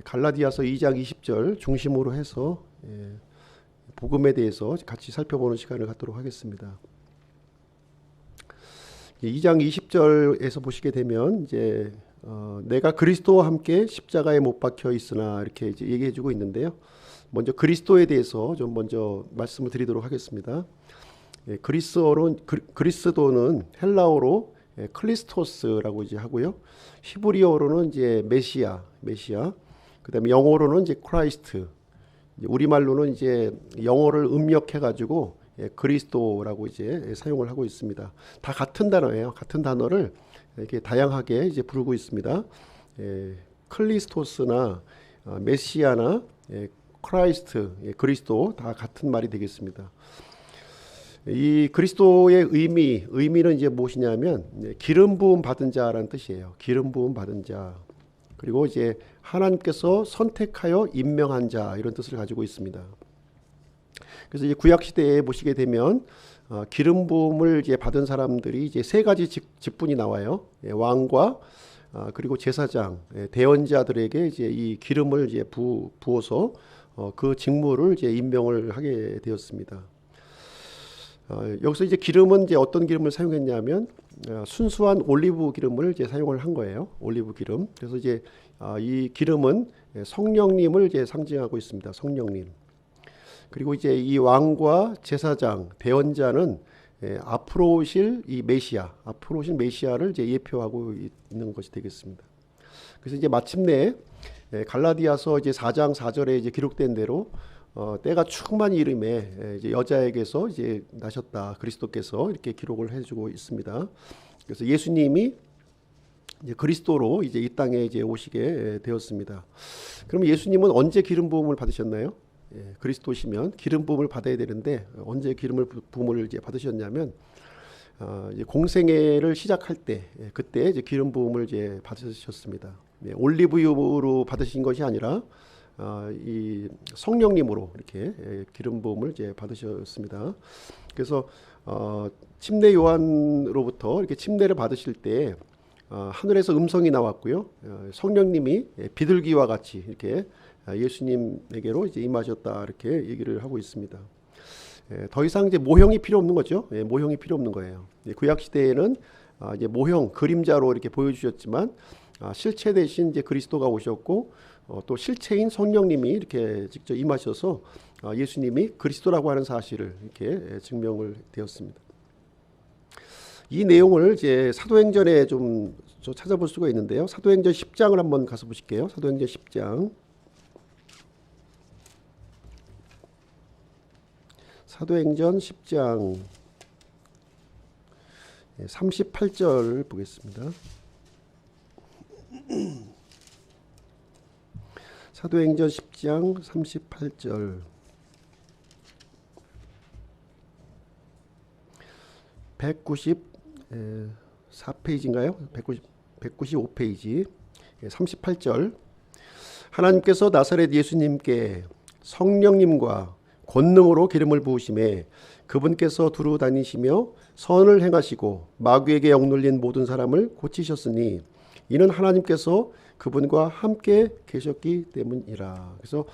갈라디아서 2장 20절 중심으로 해서 복음에 대해서 같이 살펴보는 시간을 갖도록 하겠습니다. 2장 20절에서 보시게 되면 이제 내가 그리스도와 함께 십자가에 못 박혀 있으나 이렇게 이제 얘기해주고 있는데요. 먼저 그리스도에 대해서 좀 먼저 말씀을 드리도록 하겠습니다. 그리스도는 헬라어로 클리스토스라고 이제 하고요. 히브리어로는 이제 메시아. 그다음에 영어로는 이제 크라이스트. 우리말로는 이제 영어를 음력해가지고 그리스도라고 이제 사용을 하고 있습니다. 다 같은 단어예요. 같은 단어를 이렇게 다양하게 이제 부르고 있습니다. 클리스토스나 메시아나 크라이스트, 그리스도 다 같은 말이 되겠습니다. 이 그리스도의 의미는 이제 무엇이냐면 기름 부음 받은 자라는 뜻이에요. 기름 부음 받은 자. 그리고 이제 하나님께서 선택하여 임명한 자 이런 뜻을 가지고 있습니다. 그래서 이제 구약 시대에 보시게 되면 기름 부음을 이제 받은 사람들이 이제 세 가지 직분이 나와요. 왕과 그리고 제사장, 대언자들에게 이제 이 기름을 이제 부어서 그 직무를 이제 임명을 하게 되었습니다. 여기서 이제 기름은 이제 어떤 기름을 사용했냐면 순수한 올리브 기름을 이제 사용을 한 거예요. 올리브 기름. 그래서 이제 이 기름은 성령님을 이제 상징하고 있습니다. 성령님. 그리고 이제 이 왕과 제사장, 대언자는 앞으로 오실 이 메시아를 이제 예표하고 있는 것이 되겠습니다. 그래서 이제 마침내 갈라디아서 이제 4장 4절에 이제 기록된 대로 때가 충만히 이름에 이제 여자에게서 이제 나셨다. 그리스도께서 이렇게 기록을 해주고 있습니다. 그래서 예수님이 이제 그리스도로 이제 이 땅에 이제 오시게 되었습니다. 그럼 예수님은 언제 기름 부음을 받으셨나요? 그리스도시면 기름 부음을 받아야 되는데 언제 부음을 이제 받으셨냐면 이제 공생애를 시작할 때 그때 이제 기름 부음을 이제 받으셨습니다. 올리브유로 받으신 것이 아니라 이 성령님으로 이렇게 기름 부음을 이제 받으셨습니다. 그래서 침례 요한으로부터 이렇게 침례를 받으실 때 하늘에서 음성이 나왔고요. 성령님이 비둘기와 같이 이렇게 예수님에게로 이제 임하셨다 이렇게 얘기를 하고 있습니다. 더 이상 이제 모형이 필요 없는 거죠. 모형이 필요 없는 거예요. 구약 시대에는 이제 모형 그림자로 이렇게 보여주셨지만 실체 대신 이제 그리스도가 오셨고 또 실체인 성령님이 이렇게 직접 임하셔서 예수님이 그리스도라고 하는 사실을 이렇게 증명을 되었습니다. 이 내용을 이제 사도행전에 좀 찾아볼 수가 있는데요. 사도행전 10장을 한번 가서 보실게요. 사도행전 10장. 사도행전 10장 38절 보겠습니다. 사도행전 10장 38절 194페이지인가요? 195페이지 38절 하나님께서 나사렛 예수님께 성령님과 권능으로 기름을 부으심에 그분께서 두루 다니시며 선을 행하시고 마귀에게 억눌린 모든 사람을 고치셨으니 이는 하나님께서 그분과 함께 계셨기 때문이라. 그래서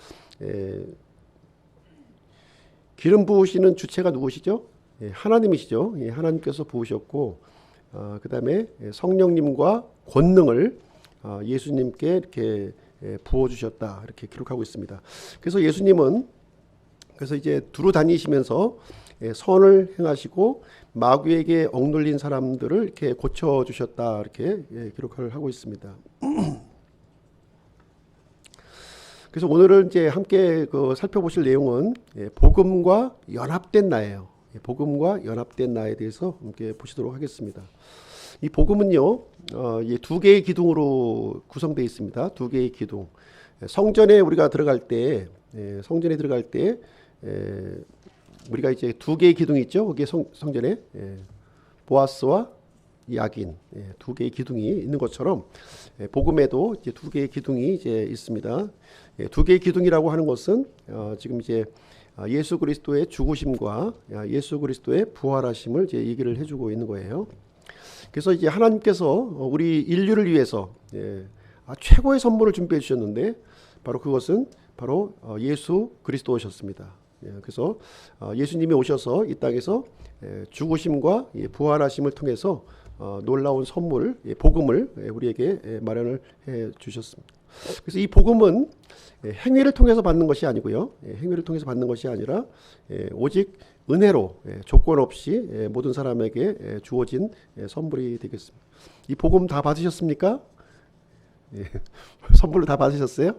기름 부으시는 주체가 누구시죠? 하나님이시죠. 하나님께서 부으셨고 그 다음에 성령님과 권능을 예수님께 이렇게 부어주셨다 이렇게 기록하고 있습니다. 그래서 예수님은 그래서 이제 두루 다니시면서 선을 행하시고 마귀에게 억눌린 사람들을 이렇게 고쳐주셨다 이렇게 기록을 하고 있습니다. 그래서 오늘은 이제 함께 살펴보실 내용은 복음과 연합된 나예요. 복음과 연합된 나에 대해서 함께 보시도록 하겠습니다. 이 복음은요, 두 개의 기둥으로 구성되어 있습니다. 두 개의 기둥. 성전에 우리가 들어갈 때, 우리가 이제 두 개의 기둥이 있죠. 거기에 성전에 보아스와 야긴 두 개의 기둥이 있는 것처럼 복음에도 이제 두 개의 기둥이 이제 있습니다. 두 개의 기둥이라고 하는 것은 지금 이제 예수 그리스도의 죽으심과 예수 그리스도의 부활하심을 이제 얘기를 해주고 있는 거예요. 그래서 이제 하나님께서 우리 인류를 위해서 최고의 선물을 준비해 주셨는데 바로 그것은 바로 예수 그리스도셨습니다. 그래서 예수님이 오셔서 이 땅에서 죽으심과 부활하심을 통해서 놀라운 선물, 복음을 우리에게 마련을 해 주셨습니다. 그래서 이 복음은 행위를 통해서 받는 것이 아니고요. 행위를 통해서 받는 것이 아니라 오직 은혜로 조건 없이 모든 사람에게 주어진 선물이 되겠습니다. 이 복음 다 받으셨습니까? 선물로 다 받으셨어요?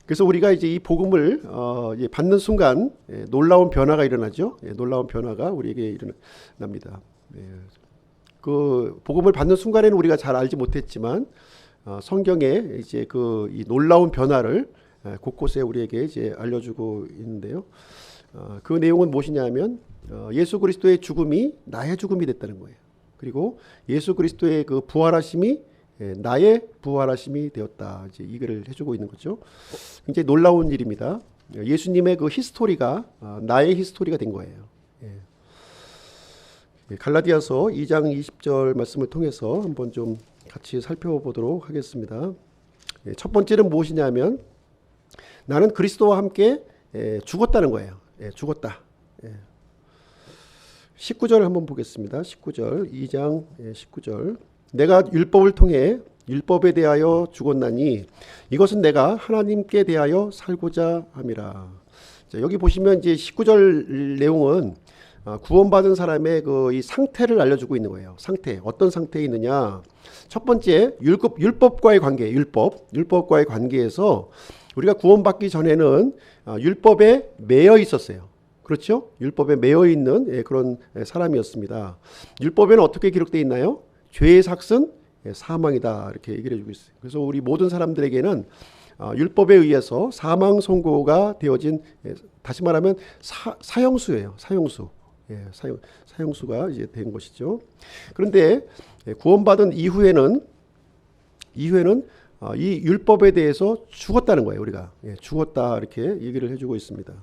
그래서 우리가 이제 이 복음을 받는 순간 놀라운 변화가 일어나죠. 놀라운 변화가 우리에게 일어납니다. 그 복음을 받는 순간에는 우리가 잘 알지 못했지만 성경에 이제 이 놀라운 변화를 곳곳에 우리에게 이제 알려주고 있는데요. 그 내용은 무엇이냐면 예수 그리스도의 죽음이 나의 죽음이 됐다는 거예요. 그리고 예수 그리스도의 그 부활하심이 나의 부활하심이 되었다. 이제 이거를 해주고 있는 거죠. 굉장히 놀라운 일입니다. 예수님의 그 히스토리가 나의 히스토리가 된 거예요. 갈라디아서 2장 20절 말씀을 통해서 한번 좀 같이 살펴보도록 하겠습니다. 첫 번째는 무엇이냐면 나는 그리스도와 함께 죽었다는 거예요. 죽었다. 19절 한번 보겠습니다. 19절 2장 19절 내가 율법을 통해 율법에 대하여 죽었나니 이것은 내가 하나님께 대하여 살고자 함이라. 자, 여기 보시면 이제 19절 내용은 구원받은 사람의 이 상태를 알려주고 있는 거예요. 상태, 어떤 상태에 있느냐. 첫 번째, 율법과의 관계, 율법과의 관계에서 우리가 구원받기 전에는 율법에 매여 있었어요. 그렇죠? 율법에 매여 있는 그런 사람이었습니다. 율법에는 어떻게 기록되어 있나요? 죄의 삭은 사망이다. 이렇게 얘기를 해주고 있어요. 그래서 우리 모든 사람들에게는 율법에 의해서 사망 선고가 되어진, 다시 말하면 사형수예요. 사형수. 사형수가 이제 된 것이죠. 그런데 구원받은 이후에는 이 율법에 대해서 죽었다는 거예요. 우리가 죽었다 이렇게 얘기를 해주고 있습니다.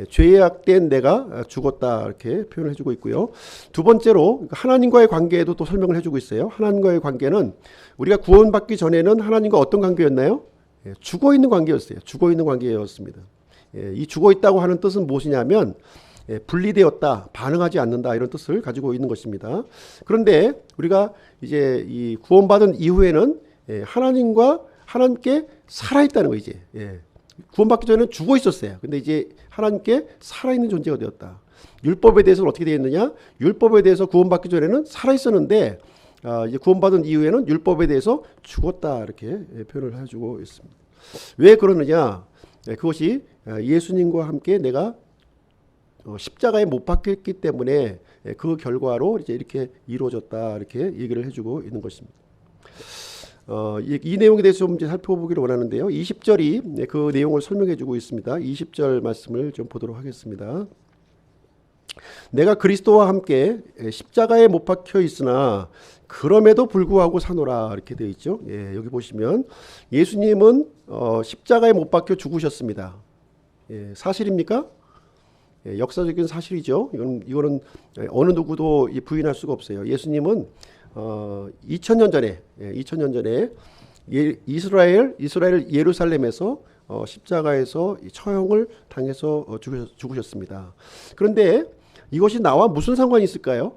죄악된 내가 죽었다 이렇게 표현을 해주고 있고요. 두 번째로 하나님과의 관계에도 또 설명을 해주고 있어요. 하나님과의 관계는 우리가 구원받기 전에는 하나님과 어떤 관계였나요? 죽어있는 관계였어요. 죽어있는 관계였습니다. 이 죽어있다고 하는 뜻은 무엇이냐면 분리되었다, 반응하지 않는다 이런 뜻을 가지고 있는 것입니다. 그런데 우리가 이제 이 구원받은 이후에는 하나님과 하나님께 살아있다는 거 이제. 구원받기 전에는 죽어 있었어요. 근데 이제 하나님께 살아있는 존재가 되었다. 율법에 대해서는 어떻게 되어 있느냐? 율법에 대해서 구원받기 전에는 살아있었는데 이제 구원받은 이후에는 율법에 대해서 죽었다 이렇게 표현을 해주고 있습니다. 왜 그러느냐? 그것이 예수님과 함께 내가 십자가에 못 박혔기 때문에 그 결과로 이제 이렇게 이루어졌다 이렇게 얘기를 해주고 있는 것입니다. 이 내용에 대해서 좀 이제 살펴보기를 원하는데요. 20절이 그 내용을 설명해주고 있습니다. 20절 말씀을 좀 보도록 하겠습니다. 내가 그리스도와 함께 십자가에 못 박혀 있으나 그럼에도 불구하고 사노라 이렇게 되어 있죠. 여기 보시면 예수님은 십자가에 못 박혀 죽으셨습니다. 사실입니까? 역사적인 사실이죠. 이거는 어느 누구도 부인할 수가 없어요. 예수님은 2000년 전에 이스라엘 예루살렘에서 십자가에서 처형을 당해서 죽으셨습니다. 그런데 이것이 나와 무슨 상관이 있을까요?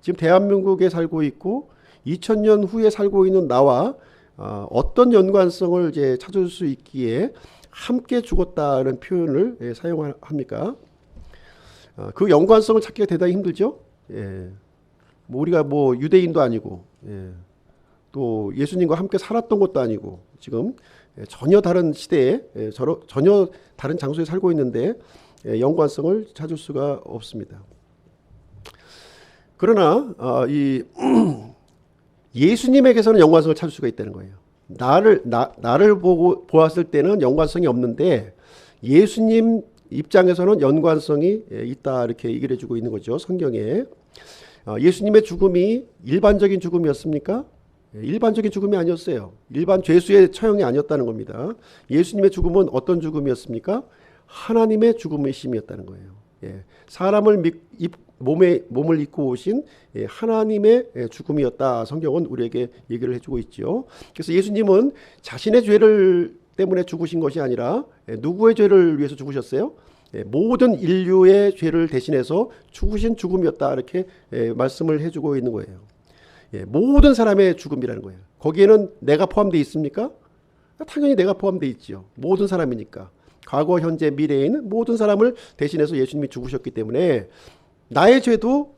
지금 대한민국에 살고 있고 2000년 후에 살고 있는 나와 어떤 연관성을 이제 찾을 수 있기에 함께 죽었다는 표현을 사용합니까? 그 연관성을 찾기가 대단히 힘들죠. 우리가 유대인도 아니고 또 예수님과 함께 살았던 것도 아니고 지금 전혀 다른 시대에 전혀 다른 장소에 살고 있는데 연관성을 찾을 수가 없습니다. 그러나 이 예수님에게서는 연관성을 찾을 수가 있다는 거예요. 나를 보았을 때는 연관성이 없는데 예수님 입장에서는 연관성이 있다 이렇게 얘기를 해주고 있는 거죠. 성경에. 예수님의 죽음이 일반적인 죽음이었습니까? 일반적인 죽음이 아니었어요. 일반 죄수의 처형이 아니었다는 겁니다. 예수님의 죽음은 어떤 죽음이었습니까? 하나님의 죽음이심이었다는 거예요. 사람을 몸을 입고 오신 하나님의 죽음이었다. 성경은 우리에게 얘기를 해주고 있죠. 그래서 예수님은 자신의 죄를 때문에 죽으신 것이 아니라 누구의 죄를 위해서 죽으셨어요? 모든 인류의 죄를 대신해서 죽으신 죽음이었다. 이렇게 말씀을 해주고 있는 거예요. 모든 사람의 죽음이라는 거예요. 거기에는 내가 포함되어 있습니까? 당연히 내가 포함되어 있죠. 모든 사람이니까. 과거, 현재, 미래에는 모든 사람을 대신해서 예수님이 죽으셨기 때문에 나의 죄도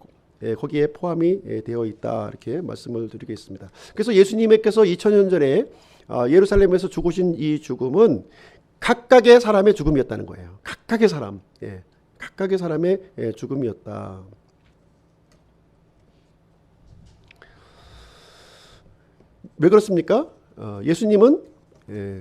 거기에 포함이 되어 있다. 이렇게 말씀을 드리겠습니다. 그래서 예수님께서 2000년 전에 예루살렘에서 죽으신 이 죽음은 각각의 사람의 죽음이었다는 거예요. 각각의 사람, 각각의 사람의 죽음이었다. 왜 그렇습니까? 예수님은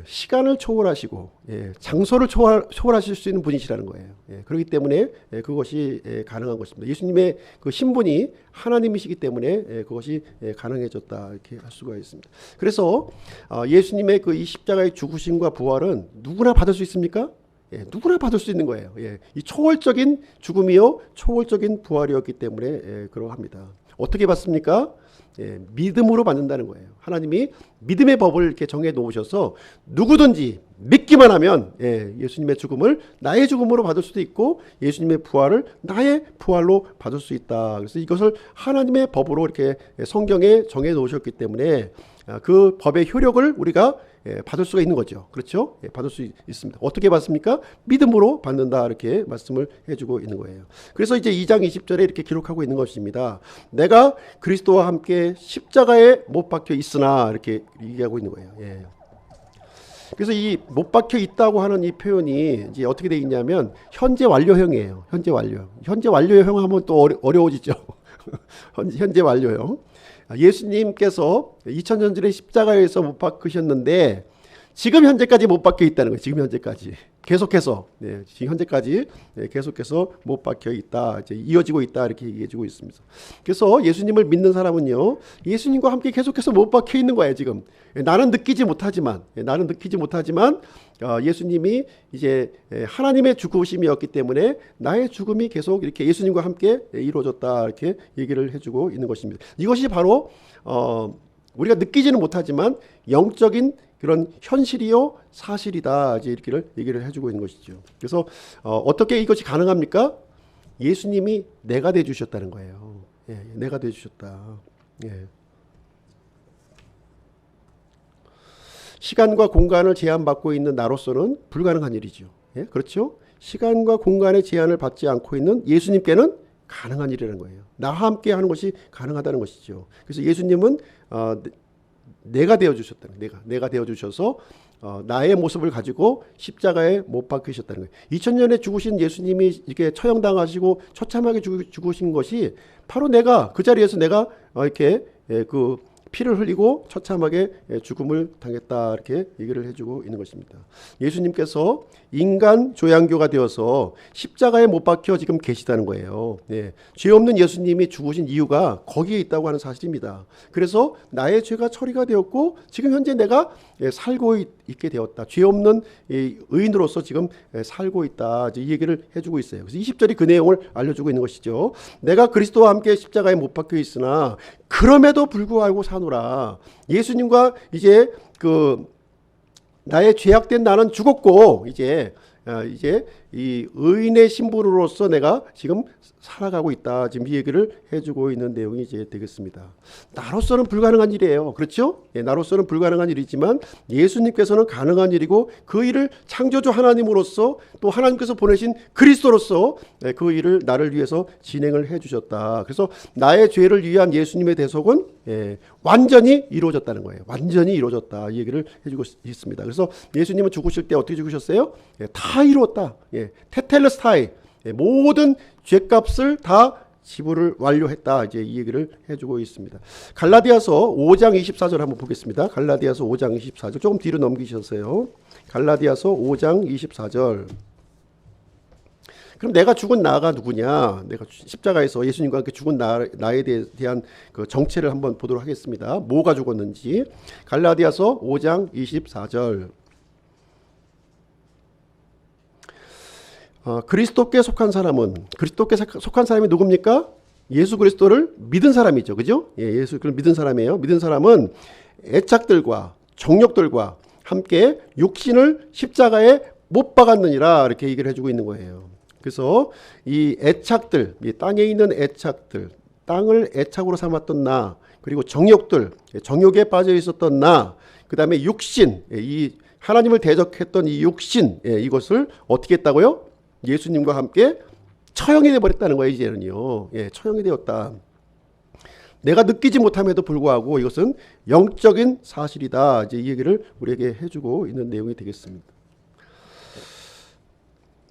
시간을 초월하시고 장소를 초월하실 수 있는 분이시라는 거예요. 그렇기 때문에 그것이 가능한 것입니다. 예수님의 그 신분이 하나님이시기 때문에 그것이 가능해졌다 이렇게 할 수가 있습니다. 그래서 예수님의 그 이 십자가의 죽으심과 부활은 누구나 받을 수 있습니까? 누구나 받을 수 있는 거예요. 이 초월적인 죽음이요 초월적인 부활이었기 때문에 그러합니다. 어떻게 받습니까? 믿음으로 받는다는 거예요. 하나님이 믿음의 법을 이렇게 정해 놓으셔서 누구든지 믿기만 하면 예수님의 죽음을 나의 죽음으로 받을 수도 있고 예수님의 부활을 나의 부활로 받을 수 있다. 그래서 이것을 하나님의 법으로 이렇게 성경에 정해 놓으셨기 때문에 그 법의 효력을 우리가 받을 수가 있는 거죠. 그렇죠? 받을 수 있습니다. 어떻게 받습니까? 믿음으로 받는다. 이렇게 말씀을 해주고 있는 거예요. 그래서 이제 2장 20절에 이렇게 기록하고 있는 것입니다. 내가 그리스도와 함께 십자가에 못 박혀 있으나 이렇게 얘기하고 있는 거예요. 그래서 이 못 박혀 있다고 하는 이 표현이 이제 어떻게 되어 있냐면 현재 완료형이에요. 현재 완료. 현재 완료형 하면 또 어려워지죠. 현재 완료형. 예수님께서 2000년 전에 십자가에서 못 박히셨는데 지금 현재까지 못 박혀 있다는 거예요. 지금 현재까지 계속해서 지금 현재까지 계속해서 못 박혀 있다. 이제 이어지고 있다 이렇게 얘기해주고 있습니다. 그래서 예수님을 믿는 사람은요 예수님과 함께 계속해서 못 박혀 있는 거예요. 지금 나는 느끼지 못하지만 예수님이 이제 하나님의 죽으심이었기 때문에 나의 죽음이 계속 이렇게 예수님과 함께 이루어졌다 이렇게 얘기를 해주고 있는 것입니다. 이것이 바로 우리가 느끼지는 못하지만 영적인 그런 현실이요 사실이다 이제 이렇게 얘기를 해주고 있는 것이죠. 그래서 어떻게 이것이 가능합니까? 예수님이 내가 돼 주셨다는 거예요. 내가 돼 주셨다. 시간과 공간을 제한받고 있는 나로서는 불가능한 일이죠. 그렇죠? 시간과 공간의 제한을 받지 않고 있는 예수님께는 가능한 일이라는 거예요. 나와 함께 하는 것이 가능하다는 것이죠. 그래서 예수님은 내가 되어주셨다는 거예요. 내가 되어주셔서 나의 모습을 가지고 십자가에 못 박히셨다는 거예요. 2000년에 죽으신 예수님이 이렇게 처형당하시고 처참하게 죽으신 것이 바로 내가 그 자리에서 내가 이렇게 그 피를 흘리고 처참하게 죽음을 당했다 이렇게 얘기를 해주고 있는 것입니다. 예수님께서 인간 조양교가 되어서 십자가에 못 박혀 지금 계시다는 거예요. 죄 없는 예수님이 죽으신 이유가 거기에 있다고 하는 사실입니다. 그래서 나의 죄가 처리가 되었고 지금 현재 내가 살고 있게 되었다. 죄 없는 의인으로서 지금 살고 있다. 이 얘기를 해주고 있어요. 그래서 20절이 그 내용을 알려주고 있는 것이죠. 내가 그리스도와 함께 십자가에 못 박혀 있으나 그럼에도 불구하고 사노라. 예수님과 이제 나의 죄악된 나는 죽었고 이제 이 의인의 신분으로서 내가 지금 살아가고 있다. 지금 이 얘기를 해주고 있는 내용이 이제 되겠습니다. 나로서는 불가능한 일이에요. 그렇죠? 나로서는 불가능한 일이지만 예수님께서는 가능한 일이고 그 일을 창조주 하나님으로서 또 하나님께서 보내신 그리스도로서 그 일을 나를 위해서 진행을 해주셨다. 그래서 나의 죄를 위한 예수님의 대속은 완전히 이루어졌다는 거예요. 완전히 이루어졌다. 이 얘기를 해주고 있습니다. 그래서 예수님은 죽으실 때 어떻게 죽으셨어요? 다 이루었다. 테텔레스타이 모든 죄값을 다 지불을 완료했다. 이제 이 얘기를 해주고 있습니다. 갈라디아서 5장 24절 한번 보겠습니다. 갈라디아서 5장 24절 조금 뒤로 넘기셨어요. 갈라디아서 5장 24절. 그럼 내가 죽은 나가 누구냐? 내가 십자가에서 예수님과 함께 죽은 나에 대한 그 정체를 한번 보도록 하겠습니다. 뭐가 죽었는지. 갈라디아서 5장 24절. 그리스도께 속한 사람은 그리스도께 속한 사람이 누굽니까? 예수 그리스도를 믿은 사람이죠. 그죠? 예, 예수 그리스도를 믿은 사람이에요. 믿은 사람은 애착들과 정욕들과 함께 육신을 십자가에 못 박았느니라 이렇게 얘기를 해주고 있는 거예요. 그래서 이 애착들, 이 땅에 있는 애착들, 땅을 애착으로 삼았던 나, 그리고 정욕들, 정욕에 빠져 있었던 나, 그 다음에 육신, 이 하나님을 대적했던 이 육신, 이것을 어떻게 했다고요? 예수님과 함께 처형이 되어버렸다는 거예요. 이제는요. 처형이 되었다. 내가 느끼지 못함에도 불구하고 이것은 영적인 사실이다. 이제 이 얘기를 우리에게 해주고 있는 내용이 되겠습니다.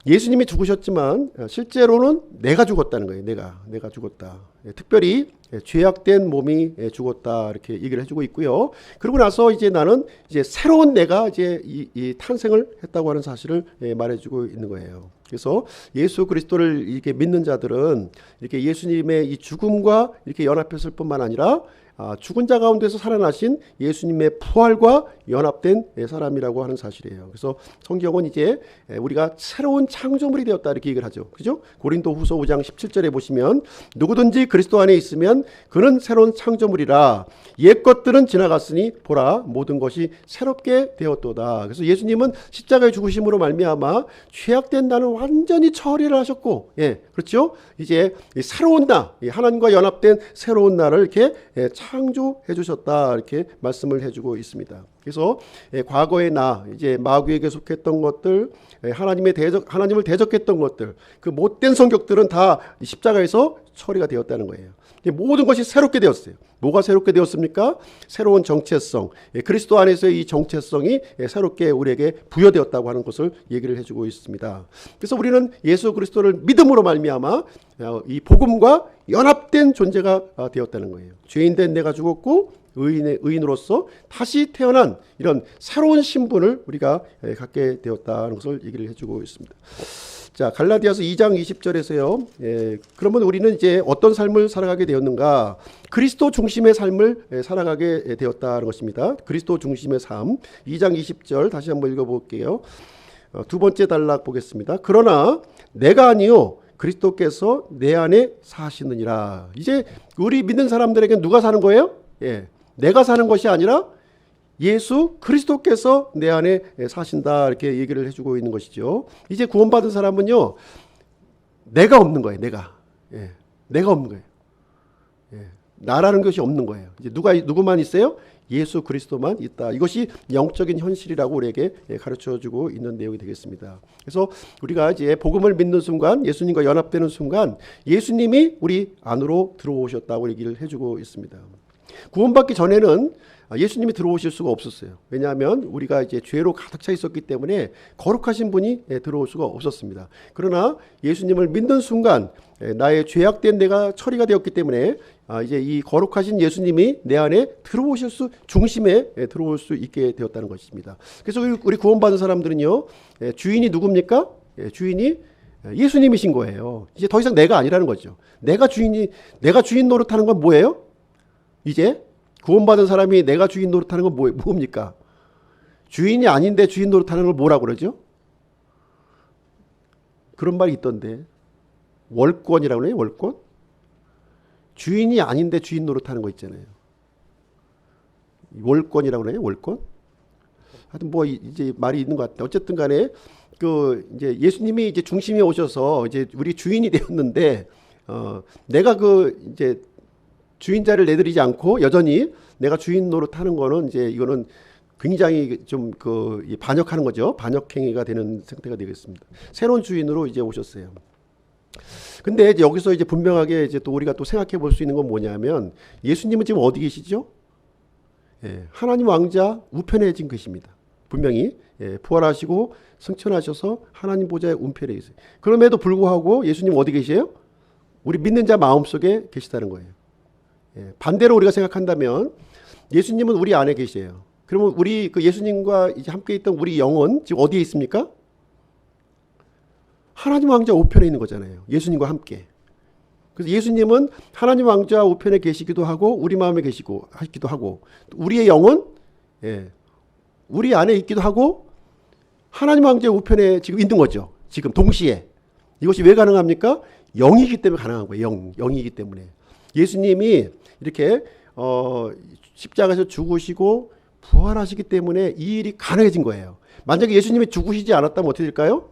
예수님이 죽으셨지만 실제로는 내가 죽었다는 거예요. 내가 죽었다. 특별히 죄악된 몸이 죽었다 이렇게 얘기를 해주고 있고요. 그러고 나서 이제 나는 이제 새로운 내가 이제 이 탄생을 했다고 하는 사실을 말해주고 있는 거예요. 그래서 예수 그리스도를 이렇게 믿는 자들은 이렇게 예수님의 이 죽음과 이렇게 연합했을 뿐만 아니라 죽은 자 가운데서 살아나신 예수님의 부활과 연합된 사람이라고 하는 사실이에요. 그래서 성경은 이제 우리가 새로운 창조물이 되었다 이렇게 얘기를 하죠. 그죠? 고린도후서 5장 17절에 보시면 누구든지 그리스도 안에 있으면 그는 새로운 창조물이라 옛 것들은 지나갔으니 보라 모든 것이 새롭게 되었도다. 그래서 예수님은 십자가의 죽으심으로 말미암아 죄악된 나는 완전히 처리를 하셨고, 그렇죠? 이제 새로운 나, 하나님과 연합된 새로운 나를 이렇게 창조해 주셨다 이렇게 말씀을 해주고 있습니다. 그래서 과거의 나, 이제 마귀에게 속했던 것들, 하나님을 대적했던 것들, 그 못된 성격들은 다 십자가에서 처리가 되었다는 거예요. 모든 것이 새롭게 되었어요. 뭐가 새롭게 되었습니까? 새로운 정체성, 그리스도 안에서의 이 정체성이 새롭게 우리에게 부여되었다고 하는 것을 얘기를 해주고 있습니다. 그래서 우리는 예수 그리스도를 믿음으로 말미암아 이 복음과 연합된 존재가 되었다는 거예요. 죄인된 내가 죽었고 의인으로서 다시 태어난 이런 새로운 신분을 우리가 갖게 되었다는 것을 얘기를 해주고 있습니다. 자, 갈라디아서 2장 20절에서요. 그러면 우리는 이제 어떤 삶을 살아가게 되었는가? 그리스도 중심의 삶을 살아가게 되었다는 것입니다. 그리스도 중심의 삶. 2장 20절 다시 한번 읽어볼게요. 두 번째 단락 보겠습니다. 그러나 내가 아니요 그리스도께서 내 안에 사시느니라. 이제 우리 믿는 사람들에게 누가 사는 거예요? 내가 사는 것이 아니라 예수 그리스도께서 내 안에 사신다 이렇게 얘기를 해주고 있는 것이죠. 이제 구원받은 사람은요, 내가 없는 거예요. 내가 없는 거예요. 나라는 것이 없는 거예요. 이제 누구만 있어요? 예수 그리스도만 있다. 이것이 영적인 현실이라고 우리에게 가르쳐주고 있는 내용이 되겠습니다. 그래서 우리가 이제 복음을 믿는 순간, 예수님과 연합되는 순간, 예수님이 우리 안으로 들어오셨다고 얘기를 해주고 있습니다. 구원받기 전에는 예수님이 들어오실 수가 없었어요. 왜냐하면 우리가 이제 죄로 가득 차 있었기 때문에 거룩하신 분이 들어올 수가 없었습니다. 그러나 예수님을 믿는 순간 나의 죄악된 내가 처리가 되었기 때문에 이제 이 거룩하신 예수님이 내 안에 중심에 들어올 수 있게 되었다는 것입니다. 그래서 우리 구원받은 사람들은요, 주인이 누굽니까? 주인이 예수님이신 거예요. 이제 더 이상 내가 아니라는 거죠. 내가 주인 노릇하는 건 뭐예요? 이제 구원받은 사람이 내가 주인 노릇하는 건 뭡니까? 주인이 아닌데 주인 노릇하는 걸 뭐라고 그러죠? 그런 말이 있던데. 월권이라고 그래요? 월권? 주인이 아닌데 주인 노릇하는 거 있잖아요. 월권이라고 그래요? 월권? 하여튼 뭐 이제 말이 있는 것 같아요. 어쨌든 간에 이제 예수님이 이제 중심에 오셔서 이제 우리 주인이 되었는데 내가 이제 주인자를 내드리지 않고 여전히 내가 주인 노릇하는 거는 이제 이거는 굉장히 좀 반역하는 거죠. 반역행위가 되는 상태가 되겠습니다. 새로운 주인으로 이제 오셨어요. 근데 이제 여기서 이제 분명하게 이제 또 우리가 또 생각해 볼 수 있는 건 뭐냐면 예수님은 지금 어디 계시죠? 하나님 왕자 우편에 지금 계십니다. 분명히 부활하시고 승천하셔서 하나님 보좌의 우편에 계세요. 그럼에도 불구하고 예수님 어디 계세요? 우리 믿는 자 마음속에 계시다는 거예요. 반대로 우리가 생각한다면 예수님은 우리 안에 계세요. 그러면 우리 예수님과 이제 함께 있던 우리 영혼 지금 어디에 있습니까? 하나님 왕자 우편에 있는 거잖아요. 예수님과 함께. 그래서 예수님은 하나님 왕자 우편에 계시기도 하고 우리 마음에 계시기도 하고 우리의 영혼 우리 안에 있기도 하고 하나님 왕자 우편에 지금 있는 거죠. 지금 동시에 이것이 왜 가능합니까? 영이기 때문에 가능한 거예요. 영이기 때문에. 예수님이 이렇게 십자가에서 죽으시고 부활하시기 때문에 이 일이 가능해진 거예요. 만약에 예수님이 죽으시지 않았다면 어떻게 될까요?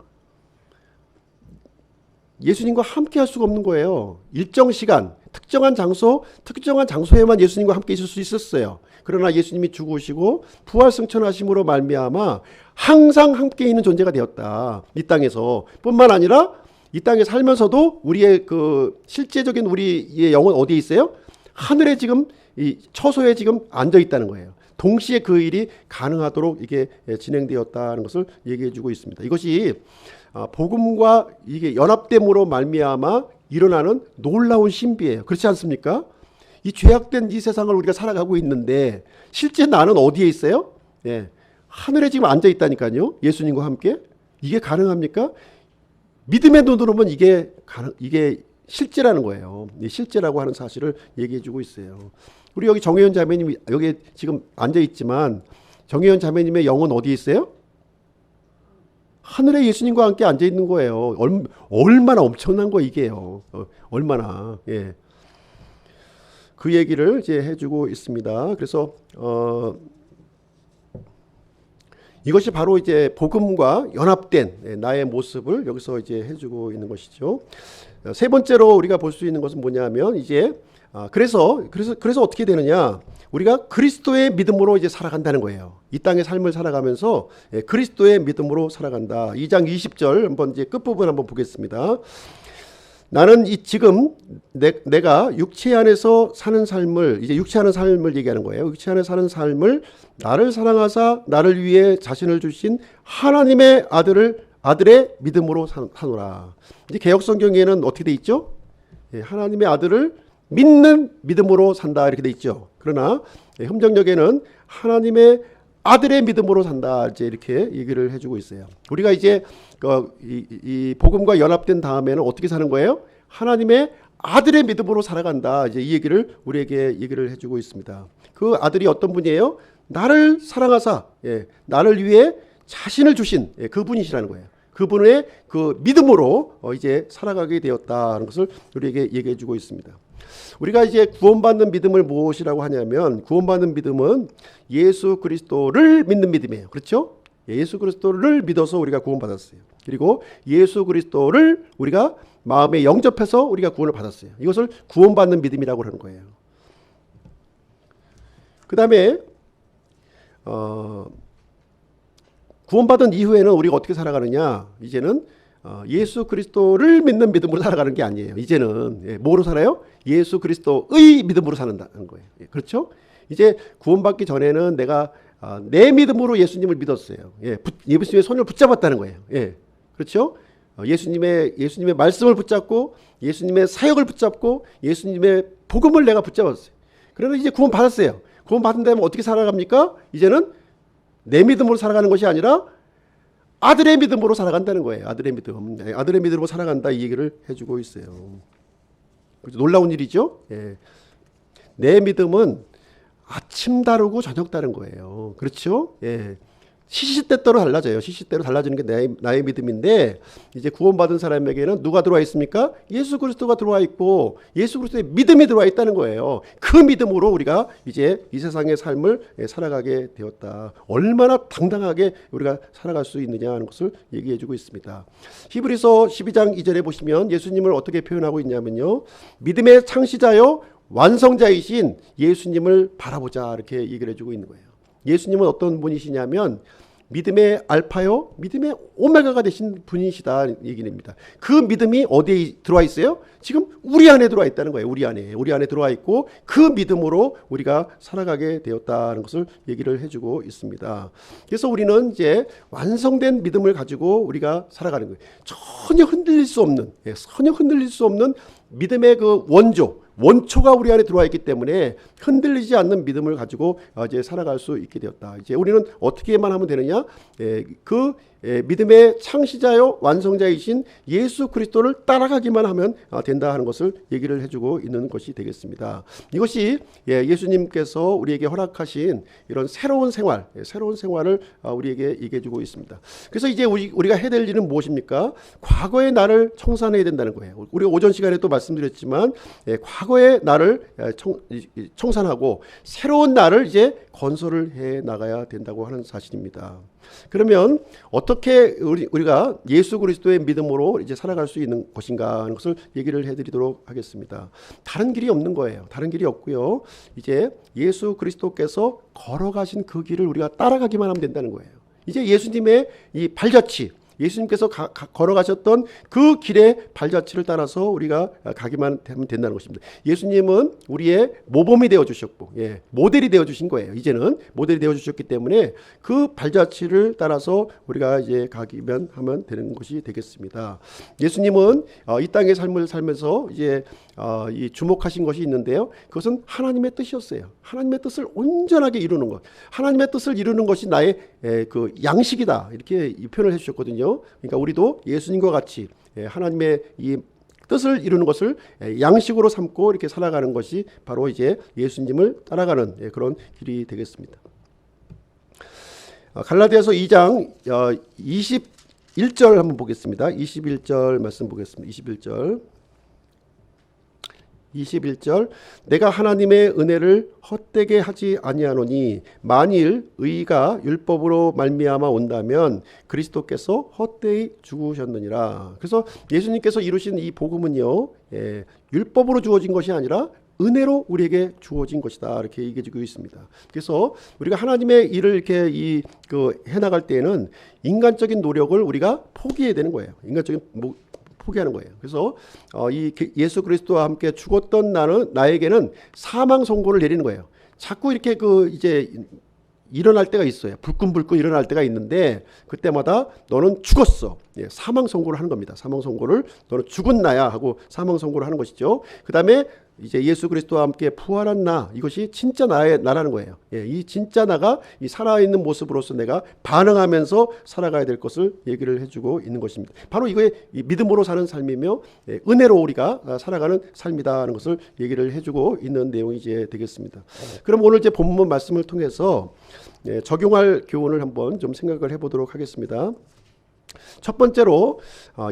예수님과 함께 할 수가 없는 거예요. 일정 시간, 특정한 장소에만 예수님과 함께 있을 수 있었어요. 그러나 예수님이 죽으시고 부활 승천하심으로 말미암아 항상 함께 있는 존재가 되었다. 이 땅에서 뿐만 아니라 이 땅에 살면서도 우리의 그 실제적인 우리의 영은 어디에 있어요? 하늘에 지금 이 처소에 지금 앉아 있다는 거예요. 동시에 그 일이 가능하도록 이게 진행되었다는 것을 얘기해 주고 있습니다. 이것이 복음과 이게 연합됨으로 말미암아 일어나는 놀라운 신비예요. 그렇지 않습니까? 이 죄악된 이 세상을 우리가 살아가고 있는데 실제 나는 어디에 있어요? 예, 하늘에 지금 앉아 있다니까요. 예수님과 함께. 이게 가능합니까? 믿음의 눈으로는 이게 실제라는 거예요. 실제라고 하는 사실을 얘기해 주고 있어요. 우리 여기 정혜연 자매님이 여기 지금 앉아 있지만 정혜연 자매님의 영은 어디에 있어요? 하늘에 예수님과 함께 앉아 있는 거예요. 얼마나 엄청난 거 이게요. 얼마나. 예. 그 얘기를 이제 해주고 있습니다. 그래서 이것이 바로 이제 복음과 연합된 나의 모습을 여기서 이제 해주고 있는 것이죠. 세 번째로 우리가 볼 수 있는 것은 뭐냐면 이제 그래서 어떻게 되느냐? 우리가 그리스도의 믿음으로 이제 살아간다는 거예요. 이 땅의 삶을 살아가면서 그리스도의 믿음으로 살아간다. 2장 20절 한번 이제 끝부분 한번 보겠습니다. 나는 지금 내가 육체 안에서 사는 삶을 이제 육체 안의 삶을 얘기하는 거예요. 육체 안에 사는 삶을 나를 사랑하사 나를 위해 자신을 주신 하나님의 아들의 믿음으로 사노라. 이제 개역성경에는 어떻게 돼 있죠? 하나님의 아들을 믿는 믿음으로 산다 이렇게 돼 있죠. 그러나 흠정역에는 하나님의 아들의 믿음으로 산다 이제 이렇게 얘기를 해주고 있어요. 우리가 이제 이 복음과 연합된 다음에는 어떻게 사는 거예요? 하나님의 아들의 믿음으로 살아간다. 이제 이 얘기를 우리에게 얘기를 해주고 있습니다. 그 아들이 어떤 분이에요? 나를 사랑하사 나를 위해 자신을 주신 그분이시라는 거예요. 그분의 그 믿음으로 이제 살아가게 되었다는 것을 우리에게 얘기해 주고 있습니다. 우리가 이제 구원받는 믿음을 무엇이라고 하냐면 구원받는 믿음은 예수 그리스도를 믿는 믿음이에요. 그렇죠? 예수 그리스도를 믿어서 우리가 구원받았어요. 그리고 예수 그리스도를 우리가 마음에 영접해서 우리가 구원을 받았어요. 이것을 구원받는 믿음이라고 하는 거예요. 그 다음에 구원받은 이후에는 우리가 어떻게 살아가느냐? 이제는 예수 그리스도를 믿는 믿음으로 살아가는 게 아니에요. 이제는 뭐로 살아요? 예수 그리스도의 믿음으로 사는다는 거예요. 그렇죠? 이제 구원받기 전에는 내가 내 믿음으로 예수님을 믿었어요. 예수님의 손을 붙잡았다는 거예요. 그렇죠? 예수님의 말씀을 붙잡고 예수님의 사역을 붙잡고 예수님의 복음을 내가 붙잡았어요. 그러나 이제 구원 받았어요. 구원 받은 다음에 어떻게 살아갑니까? 이제는 내 믿음으로 살아가는 것이 아니라 아들의 믿음으로 살아간다는 거예요. 아들의 믿음으로 살아간다 이 얘기를 해주고 있어요. 놀라운 일이죠. 내 믿음은 아침 다르고 저녁 다른 거예요. 그렇죠? 시시때때로 달라져요. 시시때로 달라지는 게 나의 믿음인데 이제 구원받은 사람에게는 누가 들어와 있습니까? 예수 그리스도가 들어와 있고 예수 그리스도의 믿음이 들어와 있다는 거예요. 그 믿음으로 우리가 이제 이 세상의 삶을 살아가게 되었다. 얼마나 당당하게 우리가 살아갈 수 있느냐 하는 것을 얘기해 주고 있습니다. 히브리서 12장 2절에 보시면 예수님을 어떻게 표현하고 있냐면요. 믿음의 창시자요 완성자이신 예수님을 바라보자 이렇게 얘기를 해주고 있는 거예요. 예수님은 어떤 분이시냐면 믿음의 알파요 믿음의 오메가가 되신 분이시다 얘기입니다. 그 믿음이 어디에 들어와 있어요? 지금 우리 안에 들어와 있다는 거예요. 우리 안에 들어와 있고 그 믿음으로 우리가 살아가게 되었다는 것을 얘기를 해주고 있습니다. 그래서 우리는 이제 완성된 믿음을 가지고 우리가 살아가는 거예요. 전혀 흔들릴 수 없는 믿음의 그 원초가 우리 안에 들어와 있기 때문에 흔들리지 않는 믿음을 가지고 이제 살아갈 수 있게 되었다. 이제 우리는 어떻게만 하면 되느냐? 믿음의 창시자요 완성자이신 예수 그리스도를 따라가기만 하면 된다 하는 것을 얘기를 해주고 있는 것이 되겠습니다. 이것이 예수님께서 우리에게 허락하신 이런 새로운 생활을 우리에게 얘기해주고 있습니다. 그래서 이제 우리가 해야 될 일은 무엇입니까? 과거의 나를 청산해야 된다는 거예요. 우리가 오전 시간에 또 말씀드렸지만 과거의 나를 청산하고 새로운 나를 이제 건설을 해 나가야 된다고 하는 사실입니다. 그러면 어떻게 우리가 예수 그리스도의 믿음으로 이제 살아갈 수 있는 것인가 하는 것을 얘기를 해드리도록 하겠습니다. 다른 길이 없는 거예요. 다른 길이 없고요. 이제 예수 그리스도께서 걸어가신 그 길을 우리가 따라가기만 하면 된다는 거예요. 이제 예수님의 이 발자취, 예수님께서 걸어가셨던 그 길의 발자취를 따라서 우리가 가기만 하면 된다는 것입니다. 예수님은 우리의 모범이 되어주셨고 모델이 되어주신 거예요. 이제는 모델이 되어주셨기 때문에 그 발자취를 따라서 우리가 이제 가기만 하면 되는 것이 되겠습니다. 예수님은 이 땅의 삶을 살면서 이제 이 주목하신 것이 있는데요. 그것은 하나님의 뜻이었어요. 하나님의 뜻을 온전하게 이루는 것. 하나님의 뜻을 이루는 것이 나의 그 양식이다. 이렇게 표현을 해주셨거든요. 그러니까 우리도 예수님과 같이 하나님의 이 뜻을 이루는 것을 양식으로 삼고 이렇게 살아가는 것이 바로 이제 예수님을 따라가는 그런 길이 되겠습니다. 갈라디아서 2장 21절 한번 보겠습니다. 21절 말씀 보겠습니다. 21절 내가 하나님의 은혜를 헛되게 하지 아니하노니 만일 의가 율법으로 말미암아 온다면 그리스도께서 헛되이 죽으셨느니라. 그래서 예수님께서 이루신 이 복음은요, 율법으로 주어진 것이 아니라 은혜로 우리에게 주어진 것이다. 이렇게 얘기해주고 있습니다. 그래서 우리가 하나님의 일을 이렇게 해나갈 때에는 인간적인 노력을 우리가 포기해야 되는 거예요. 인간적인 포기하는 거예요. 그래서 이 예수 그리스도와 함께 죽었던 나에게는 사망 선고를 내리는 거예요. 자꾸 이렇게 이제 일어날 때가 있어요. 불끈불끈 일어날 때가 있는데 그때마다 너는 죽었어. 사망 선고를 하는 겁니다. 사망 선고를 너는 죽은 나야 하고 사망 선고를 하는 것이죠. 그다음에 이제 예수 그리스도와 함께 부활한 나, 이것이 진짜 나라는 거예요. 이 진짜 나가 이 살아있는 모습으로서 내가 반응하면서 살아가야 될 것을 얘기를 해주고 있는 것입니다. 바로 이거의 믿음으로 사는 삶이며 은혜로 우리가 살아가는 삶이다 하는 것을 얘기를 해주고 있는 내용이 이제 되겠습니다. 그럼 오늘 이제 본문 말씀을 통해서 적용할 교훈을 한번 좀 생각을 해보도록 하겠습니다. 첫 번째로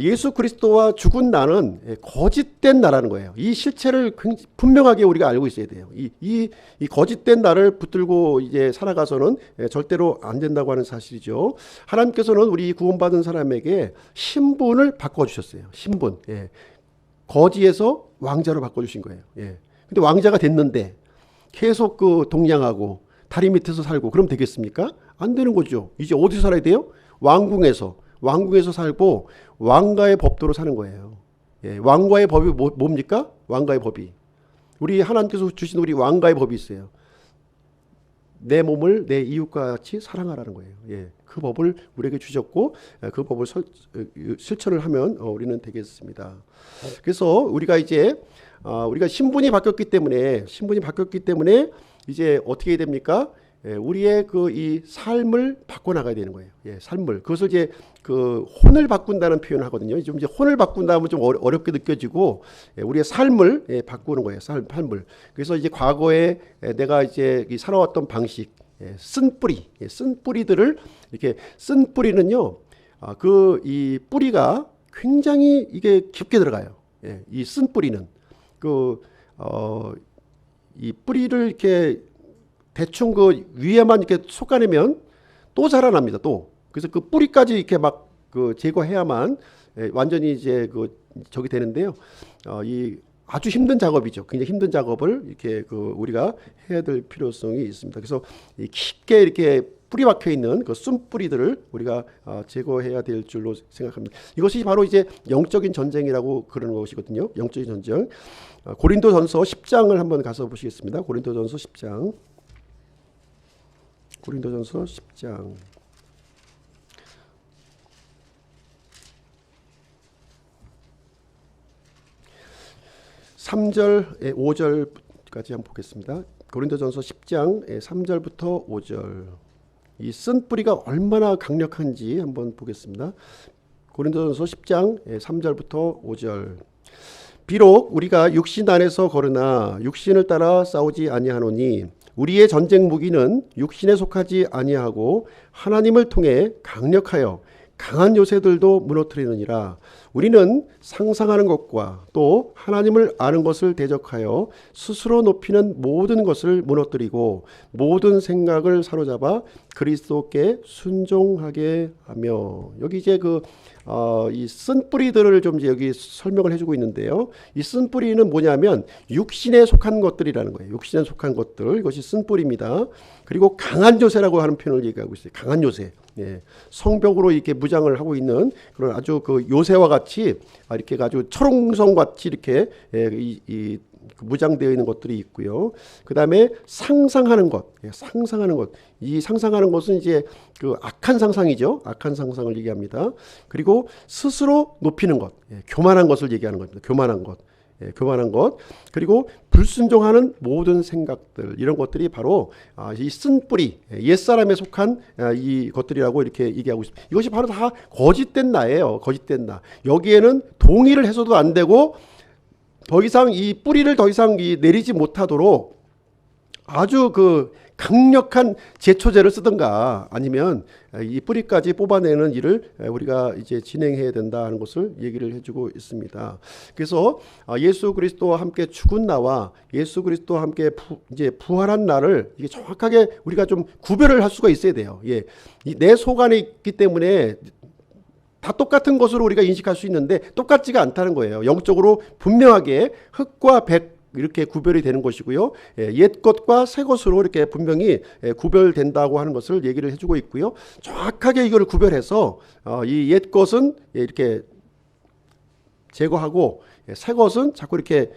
예수 그리스도와 죽은 나는 거짓된 나라는 거예요. 이 실체를 분명하게 우리가 알고 있어야 돼요. 이 거짓된 나를 붙들고 이제 살아가서는 절대로 안 된다고 하는 사실이죠. 하나님께서는 우리 구원받은 사람에게 신분을 바꿔주셨어요. 신분. 거지에서 왕자로 바꿔주신 거예요. 근데 왕자가 됐는데 계속 동양하고 다리 밑에서 살고 그럼 되겠습니까? 안 되는 거죠. 이제 어디서 살아야 돼요? 왕궁에서 살고 왕가의 법도로 사는 거예요. 왕가의 법이 뭡니까? 왕가의 법이. 우리 하나님께서 주신 우리 왕가의 법이 있어요. 내 몸을 내 이웃과 같이 사랑하라는 거예요. 그 법을 우리에게 주셨고 그 법을 실천을 하면 우리는 되겠습니다. 그래서 우리가 이제 우리가 신분이 바뀌었기 때문에 이제 어떻게 해야 됩니까? 우리의 이 삶을 바꿔나가야 되는 거예요. 삶을. 그것을 이제 혼을 바꾼다는 표현을 하거든요. 좀 이제 혼을 바꾼다면 좀 어렵게 느껴지고 우리의 삶을 바꾸는 거예요. 삶을. 그래서 이제 과거에 내가 이제 살아왔던 방식, 쓴 뿌리들을 이렇게 쓴 뿌리는요. 이 뿌리가 굉장히 이게 깊게 들어가요. 이 쓴 뿌리는 이 뿌리를 이렇게 대충 위에만 이렇게 솎아내면 또 자라납니다. 또. 그래서 그 뿌리까지 이렇게 막 제거해야만 완전히 이제 저기 되는데요. 이 아주 힘든 작업이죠. 굉장히 힘든 작업을 이렇게 우리가 해야 될 필요성이 있습니다. 그래서 깊게 이렇게 뿌리 박혀 있는 쓴뿌리들을 우리가 제거해야 될 줄로 생각합니다. 이것이 바로 이제 영적인 전쟁이라고 그러는 것이거든요. 영적인 전쟁. 고린도전서 10장을 한번 가서 보시겠습니다. 고린도전서 10장. 고린도전서 10장. 3절, 5절까지 한번 보겠습니다. 고린도전서 10장 3절부터 5절. 이 쓴뿌리가 얼마나 강력한지 한번 보겠습니다. 고린도전서 10장 3절부터 5절. 비록 우리가 육신 안에서 거르나 육신을 따라 싸우지 아니하노니 우리의 전쟁 무기는 육신에 속하지 아니하고 하나님을 통해 강력하여 강한 요새들도 무너뜨리느니라. 우리는 상상하는 것과 또 하나님을 아는 것을 대적하여 스스로 높이는 모든 것을 무너뜨리고 모든 생각을 사로잡아 그리스도께 순종하게 하며. 여기 이제 이 쓴뿌리들을 좀 이제 여기 설명을 해주고 있는데요. 이 쓴뿌리는 뭐냐면 육신에 속한 것들이라는 거예요. 육신에 속한 것들, 이것이 쓴뿌리입니다. 그리고 강한 요새라고 하는 표현을 얘기하고 있어요. 강한 요새. 예, 성벽으로 이렇게 무장을 하고 있는 그런 아주 그 요새와 같이 이렇게 아주 철옹성 같이 이렇게 무장되어 있는 것들이 있고요. 그 다음에 상상하는 것, 상상하는 것. 이 상상하는 것은 이제 그 악한 상상이죠. 악한 상상을 얘기합니다. 그리고 스스로 높이는 것, 교만한 것을 얘기하는 겁니다. 교만한 것. 교만한 것, 그리고 불순종하는 모든 생각들, 이런 것들이 바로 이 쓴뿌리, 옛사람에 속한 이 것들이라고 이렇게 얘기하고 있습니다. 이것이 바로 다 거짓된 나예요. 거짓된 나. 여기에는 동의를 해서도 안 되고 더 이상 이 뿌리를 더 이상 내리지 못하도록 아주 그 강력한 제초제를 쓰든가 아니면 이 뿌리까지 뽑아내는 일을 우리가 이제 진행해야 된다는 것을 얘기를 해주고 있습니다. 그래서 예수 그리스도와 함께 죽은 나와 예수 그리스도와 함께 이제 부활한 나를 이게 정확하게 우리가 좀 구별을 할 수가 있어야 돼요. 예, 내 속 안에 있기 때문에 다 똑같은 것으로 우리가 인식할 수 있는데 똑같지가 않다는 거예요. 영적으로 분명하게 흙과 백 이렇게 구별이 되는 것이고요. 옛 것과 새 것으로 이렇게 분명히 구별된다고 하는 것을 얘기를 해주고 있고요. 정확하게 이걸 구별해서 이 옛 것은 이렇게 제거하고 새 것은 자꾸 이렇게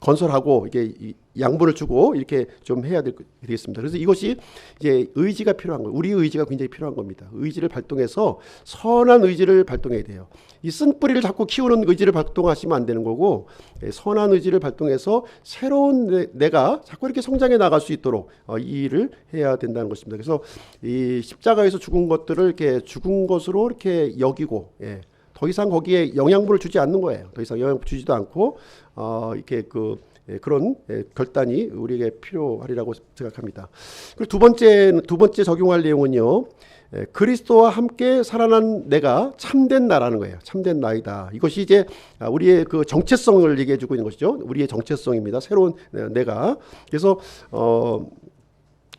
건설하고 이게 양분을 주고 이렇게 좀 해야 되겠습니다. 그래서 이것이 이제 의지가 필요한 거예요. 우리 의지가 굉장히 필요한 겁니다. 의지를 발동해서 선한 의지를 발동해야 돼요. 이 쓴뿌리를 자꾸 키우는 의지를 발동하시면 안 되는 거고, 선한 의지를 발동해서 새로운 내가 자꾸 이렇게 성장해 나갈 수 있도록 이 일을 해야 된다는 것입니다. 그래서 이 십자가에서 죽은 것들을 이렇게 죽은 것으로 이렇게 여기고, 더 이상 거기에 영양분을 주지 않는 거예요. 더 이상 영양분 주지도 않고 이렇게 그런 결단이 우리에게 필요하리라고 생각합니다. 그리고 두 번째 적용할 내용은요. 그리스도와 함께 살아난 내가 참된 나라는 거예요. 참된 나이다. 이것이 이제 우리의 그 정체성을 얘기해 주고 있는 것이죠. 우리의 정체성입니다. 새로운 내가. 그래서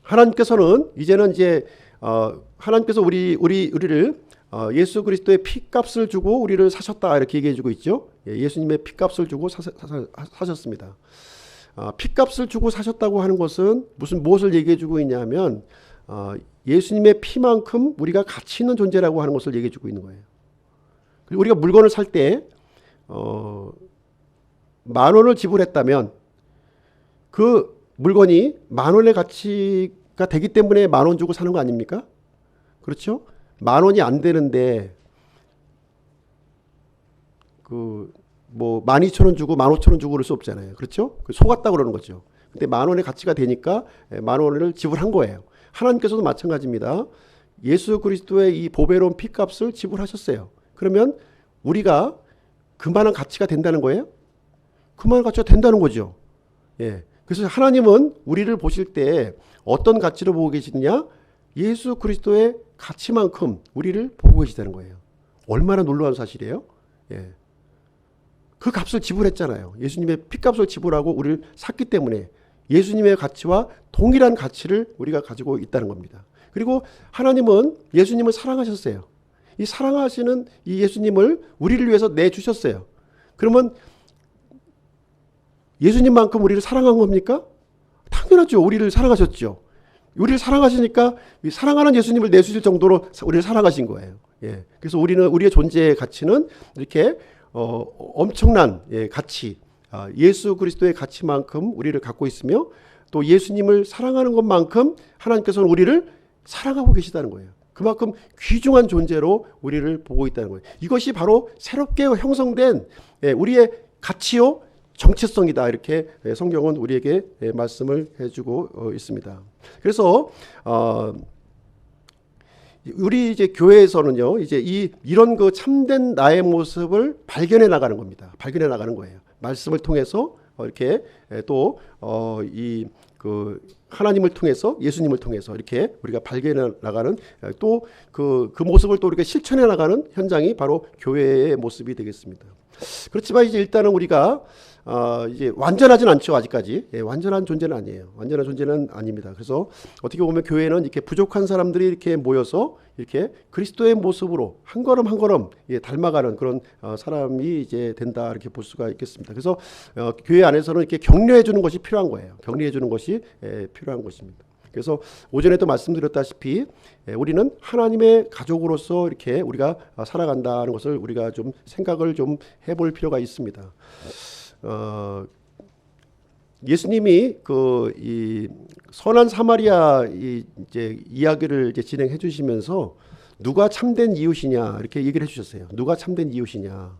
하나님께서는 이제는 이제 하나님께서 우리를 예수 그리스도의 피값을 주고 우리를 사셨다 이렇게 얘기해 주고 있죠. 예수님의 피값을 주고 사셨습니다. 피값을 주고 사셨다고 하는 것은 무엇을 얘기해 주고 있냐면 예수님의 피만큼 우리가 가치 있는 존재라고 하는 것을 얘기해 주고 있는 거예요. 우리가 물건을 살 때 10,000원을 지불했다면 그 물건이 10,000원의 가치가 되기 때문에 10,000원 주고 사는 거 아닙니까? 그렇죠? 10,000원이 안 되는데 12,000원 주고 15,000원 주고 그럴 수 없잖아요. 그렇죠? 속았다 그러는 거죠. 근데 10,000원의 가치가 되니까 10,000원을 지불한 거예요. 하나님께서도 마찬가지입니다. 예수 그리스도의 이 보배로운 피값을 지불하셨어요. 그러면 우리가 그만한 가치가 된다는 거예요? 그만한 가치가 된다는 거죠. 그래서 하나님은 우리를 보실 때 어떤 가치로 보고 계시느냐? 예수 그리스도의 가치만큼 우리를 보고 계시다는 거예요. 얼마나 놀라운 사실이에요? 그 값을 지불했잖아요. 예수님의 피값을 지불하고 우리를 샀기 때문에 예수님의 가치와 동일한 가치를 우리가 가지고 있다는 겁니다. 그리고 하나님은 예수님을 사랑하셨어요. 이 사랑하시는 이 예수님을 우리를 위해서 내주셨어요. 그러면 예수님만큼 우리를 사랑한 겁니까? 당연하죠. 우리를 사랑하셨죠. 우리를 사랑하시니까 사랑하는 예수님을 내주실 정도로 우리를 사랑하신 거예요. 그래서 우리의 존재의 가치는 이렇게 엄청난 가치, 예수 그리스도의 가치만큼 우리를 갖고 있으며 또 예수님을 사랑하는 것만큼 하나님께서는 우리를 사랑하고 계시다는 거예요. 그만큼 귀중한 존재로 우리를 보고 있다는 거예요. 이것이 바로 새롭게 형성된 우리의 가치요 정체성이다 이렇게 성경은 우리에게 말씀을 해주고 있습니다. 그래서 우리 이제 교회에서는요, 이제 이런 그 참된 나의 모습을 발견해 나가는 겁니다. 발견해 나가는 거예요. 말씀을 통해서 이렇게 또 이 그 하나님을 통해서 예수님을 통해서 이렇게 우리가 발견해 나가는 또 그 모습을 또 우리가 실천해 나가는 현장이 바로 교회의 모습이 되겠습니다. 그렇지만 이제 일단은 우리가 이제 완전하진 않죠. 아직까지 완전한 존재는 아니에요. 완전한 존재는 아닙니다. 그래서 어떻게 보면 교회는 이렇게 부족한 사람들이 이렇게 모여서 이렇게 그리스도의 모습으로 한 걸음 한 걸음 닮아가는 그런 사람이 이제 된다 이렇게 볼 수가 있겠습니다. 그래서 교회 안에서는 이렇게 격려해 주는 것이 필요한 거예요. 격려해 주는 것이 필요한 것입니다. 그래서 오전에도 말씀드렸다시피 우리는 하나님의 가족으로서 이렇게 우리가 살아간다는 것을 우리가 좀 생각을 좀 해볼 필요가 있습니다. 예수님이 이 선한 사마리아 이제 이야기를 이제 진행해 주시면서 누가 참된 이웃이냐 이렇게 얘기를 해주셨어요. 누가 참된 이웃이냐.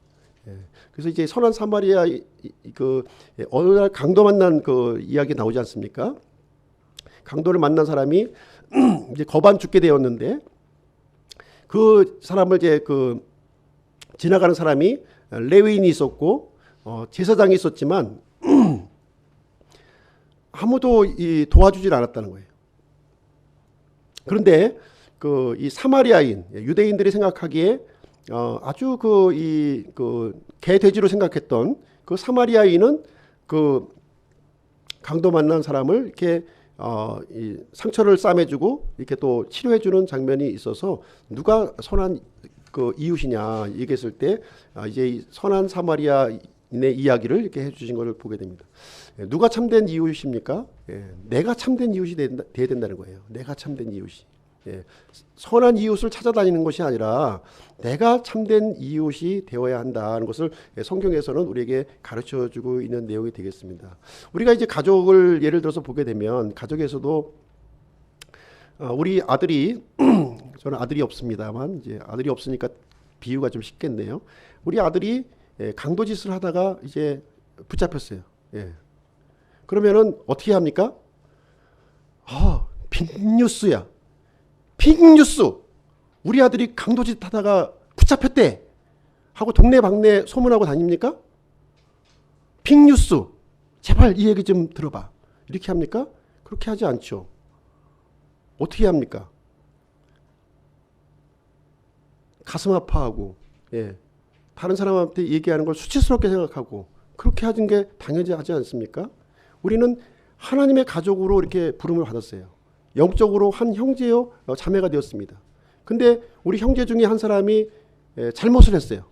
그래서 이제 선한 사마리아 어느 날 강도 만난 그 이야기 나오지 않습니까? 강도를 만난 사람이 이제 거반 죽게 되었는데 그 사람을 이제 지나가는 사람이 레위인이 있었고 제사장이 있었지만 아무도 도와주질 않았다는 거예요. 그런데 이 사마리아인 유대인들이 생각하기에 아주 개돼지로 생각했던 그 사마리아인은 그 강도 만난 사람을 이렇게 이 상처를 싸매주고 이렇게 또 치료해주는 장면이 있어서 누가 선한 이웃이냐 얘기했을 때 이제 이 선한 사마리아인의 이야기를 이렇게 해주신 것을 보게 됩니다. 누가 참된 이웃입니까? 내가 참된 이웃이 돼야 된다는 거예요. 내가 참된 이웃이. 선한 이웃을 찾아다니는 것이 아니라 내가 참된 이웃이 되어야 한다는 것을 성경에서는 우리에게 가르쳐주고 있는 내용이 되겠습니다. 우리가 이제 가족을 예를 들어서 보게 되면 가족에서도 우리 아들이 저는 아들이 없습니다만 이제 아들이 없으니까 비유가 좀 쉽겠네요. 우리 아들이 강도짓을 하다가 이제 붙잡혔어요. 그러면은 어떻게 합니까? 빅뉴스야. 빅뉴스. 우리 아들이 강도짓 하다가 붙잡혔대 하고 동네 방네 소문하고 다닙니까? 빅뉴스. 제발 이 얘기 좀 들어봐. 이렇게 합니까? 그렇게 하지 않죠. 어떻게 합니까? 가슴 아파하고 다른 사람한테 얘기하는 걸 수치스럽게 생각하고 그렇게 하는 게 당연하지 않습니까? 우리는 하나님의 가족으로 이렇게 부름을 받았어요. 영적으로 한 형제요 자매가 되었습니다. 근데 우리 형제 중에 한 사람이 잘못을 했어요.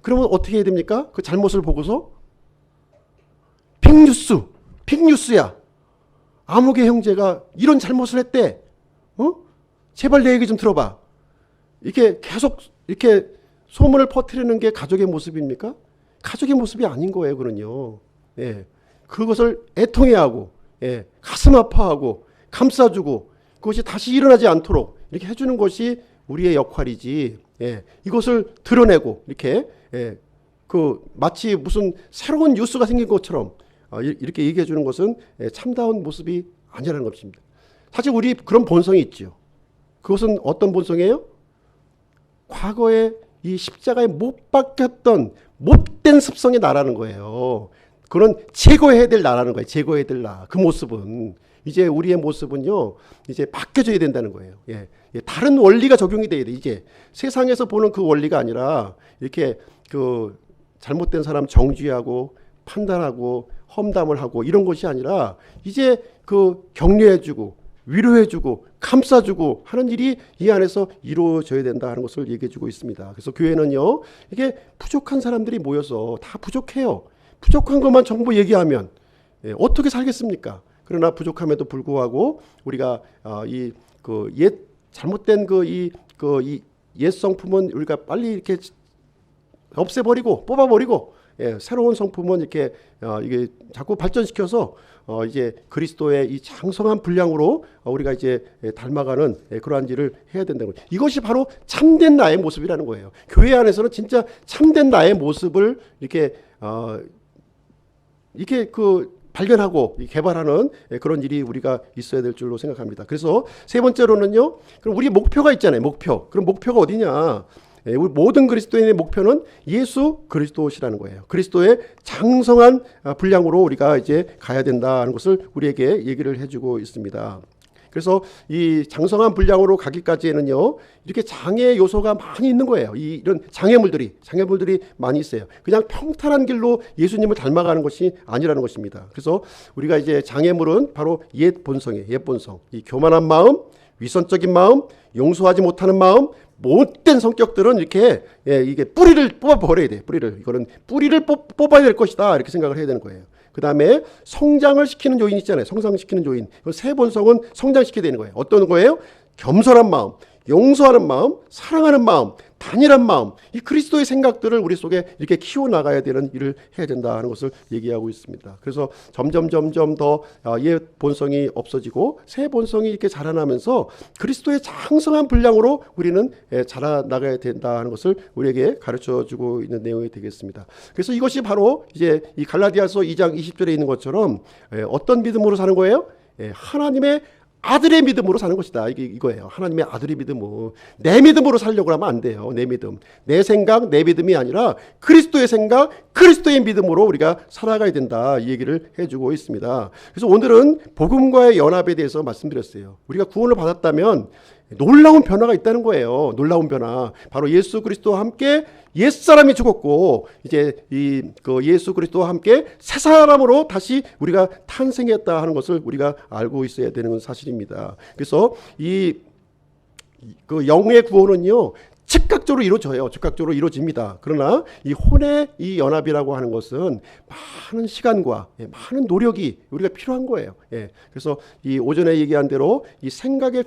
그러면 어떻게 해야 됩니까? 그 잘못을 보고서 빅뉴스야. 아무개 형제가 이런 잘못을 했대. 제발 내 얘기 좀 들어봐. 이렇게 계속 이렇게 소문을 퍼뜨리는 게 가족의 모습입니까? 가족의 모습이 아닌 거예요, 그는요. 그것을 애통해하고, 가슴 아파하고, 감싸주고, 그것이 다시 일어나지 않도록 이렇게 해주는 것이 우리의 역할이지. 이것을 드러내고 이렇게 마치 무슨 새로운 뉴스가 생긴 것처럼 이렇게 얘기해 주는 것은 참다운 모습이 아니라는 것입니다. 사실 우리 그런 본성이 있죠. 그것은 어떤 본성이에요? 과거에 이 십자가에 못 박혔던 못된 습성이 나라는 거예요. 그런 제거해야 될 나라는 거예요. 제거해야 될 나. 그 모습은 이제 우리의 모습은요. 이제 바뀌어져야 된다는 거예요. 다른 원리가 적용이 돼야 돼. 이제 세상에서 보는 그 원리가 아니라 이렇게 잘못된 사람 정죄하고 판단하고 험담을 하고 이런 것이 아니라 이제 격려해주고 위로해주고 감싸주고 하는 일이 이 안에서 이루어져야 된다 하는 것을 얘기해주고 있습니다. 그래서 교회는요, 이게 부족한 사람들이 모여서 다 부족해요. 부족한 것만 전부 얘기하면 어떻게 살겠습니까? 그러나 부족함에도 불구하고 우리가 잘못된 옛 성품은 우리가 빨리 이렇게 없애버리고 뽑아버리고 새로운 성품은 이게 자꾸 발전시켜서 이제 그리스도의 이 장성한 분량으로 우리가 이제 닮아가는 그러한 일을 해야 된다는 거예요. 이것이 바로 참된 나의 모습이라는 거예요. 교회 안에서는 진짜 참된 나의 모습을 이렇게 이렇게 발견하고 발견하는 그런 일이 우리가 있어야 될 줄로 생각합니다. 그래서 세 번째로는요, 그럼 우리 목표가 있잖아요. 목표. 그럼 목표가 어디냐? 우리 모든 그리스도인의 목표는 예수 그리스도시라는 거예요. 그리스도의 장성한 분량으로 우리가 이제 가야 된다는 것을 우리에게 얘기를 해주고 있습니다. 그래서 이 장성한 분량으로 가기까지에는요, 이렇게 장애 요소가 많이 있는 거예요. 이런 장애물들이 많이 있어요. 그냥 평탄한 길로 예수님을 닮아가는 것이 아니라는 것입니다. 그래서 우리가 이제 장애물은 바로 옛 본성이에요. 옛 본성. 이 교만한 마음, 위선적인 마음, 용서하지 못하는 마음, 못된 성격들은 이렇게 이게 뿌리를 뽑아버려야 돼요. 이거는 뿌리를 뽑아야 될 것이다, 이렇게 생각을 해야 되는 거예요. 그 다음에 성장을 시키는 요인 있잖아요. 성장시키는 요인. 세 본성은 성장시켜야 되는 거예요. 어떤 거예요? 겸손한 마음, 용서하는 마음, 사랑하는 마음, 단일한 마음, 이 그리스도의 생각들을 우리 속에 이렇게 키워나가야 되는 일을 해야 된다는 것을 얘기하고 있습니다. 그래서 점점 더 옛 본성이 없어지고 새 본성이 이렇게 자라나면서 그리스도의 장성한 분량으로 우리는 자라나가야 된다는 것을 우리에게 가르쳐주고 있는 내용이 되겠습니다. 그래서 이것이 바로 이제 이 갈라디아서 2장 20절에 있는 것처럼 어떤 믿음으로 사는 거예요? 하나님의 아들의 믿음으로 사는 것이다. 이거예요. 하나님의 아들의 믿음으로. 내 믿음으로 살려고 하면 안 돼요. 내 믿음. 내 생각, 내 믿음이 아니라 그리스도의 생각, 그리스도의 믿음으로 우리가 살아가야 된다. 이 얘기를 해주고 있습니다. 그래서 오늘은 복음과의 연합에 대해서 말씀드렸어요. 우리가 구원을 받았다면 놀라운 변화가 있다는 거예요. 놀라운 변화. 바로 예수 그리스도와 함께 옛사람이 죽었고 이제 예수 그리스도와 함께 새 사람으로 다시 우리가 탄생했다 하는 것을 우리가 알고 있어야 되는 사실입니다. 그래서 영의 구원은요, 즉각적으로 이루어져요. 즉각적으로 이루어집니다. 그러나 이 혼의 이 연합이라고 하는 것은 많은 시간과 많은 노력이 우리가 필요한 거예요. 그래서 이 오전에 얘기한 대로 이 생각의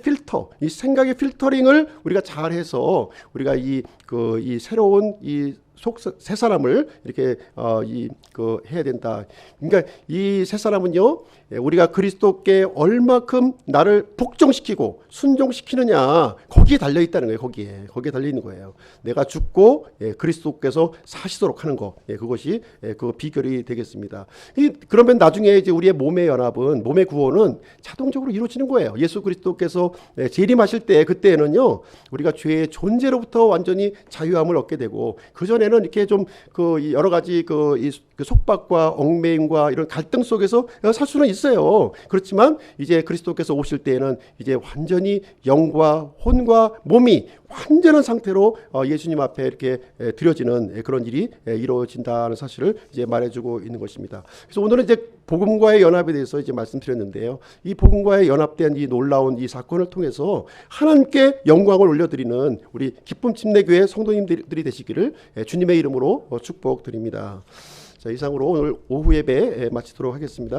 필터링을 우리가 잘해서 우리가 이 새로운 새 사람을 이렇게 해야 된다. 그러니까 이 새 사람은요, 우리가 그리스도께 얼마큼 나를 복종시키고 순종시키느냐, 거기에 달려 있다는 거예요. 거기에 달려 있는 거예요. 내가 죽고 그리스도께서 사시도록 하는 거, 그것이 그 비결이 되겠습니다. 그러면 나중에 이제 우리의 몸의 연합은, 몸의 구원은 자동적으로 이루어지는 거예요. 예수 그리스도께서 재림하실 때, 그때는요, 우리가 죄의 존재로부터 완전히 자유함을 얻게 되고, 그 전에는 이렇게 좀 여러 가지 속박과 얽매임과 이런 갈등 속에서 살 수는 있어요. 그렇지만 이제 그리스도께서 오실 때에는 이제 완전히 영과 혼과 몸이 완전한 상태로 예수님 앞에 이렇게 드려지는 그런 일이 이루어진다는 사실을 이제 말해주고 있는 것입니다. 그래서 오늘은 이제 복음과의 연합에 대해서 이제 말씀드렸는데요. 이 복음과의 연합된 이 놀라운 이 사건을 통해서 하나님께 영광을 올려드리는 우리 기쁨 침례교회 성도님들이 되시기를 주님의 이름으로 축복드립니다. 자, 이상으로 오늘 오후 예배 마치도록 하겠습니다.